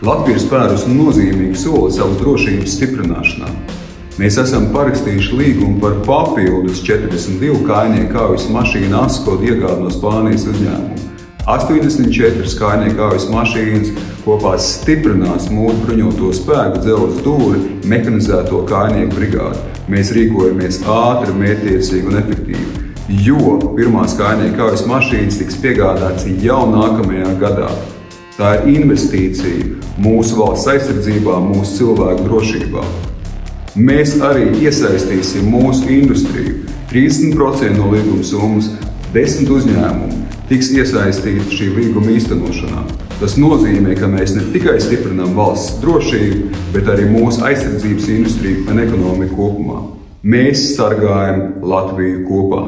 Latvija ir spērusi nozīmīgu soli savas drošības stiprināšanā. Mēs esam parakstījuši līgumu par papildus 42 kājnieku kaujas mašīnu askodu iegādi no Spānijas uzņēmuma. 84 kājnieku kaujas mašīnas kopā stiprinās mūsu bruņoto spēku dzelzs dūri mehanizēto kājnieku brigādi. Mēs rīkojamies ātri, mērķtiecīgi un efektīvi, jo pirmās kājnieku kaujas mašīnas tiks piegādātas jau nākamajā gadā. Tā ir investīcija mūsu valsts aizsardzībā, mūsu cilvēku drošībā. Mēs arī iesaistīsim mūsu industriju. 30% no līguma summas 10 uzņēmumu tiks iesaistīti šī līguma īstenošanā. Tas nozīmē, ka mēs ne tikai stiprinām valsts drošību, bet arī mūsu aizsardzības industriju un ekonomiku kopumā. Mēs sargājam Latviju kopā.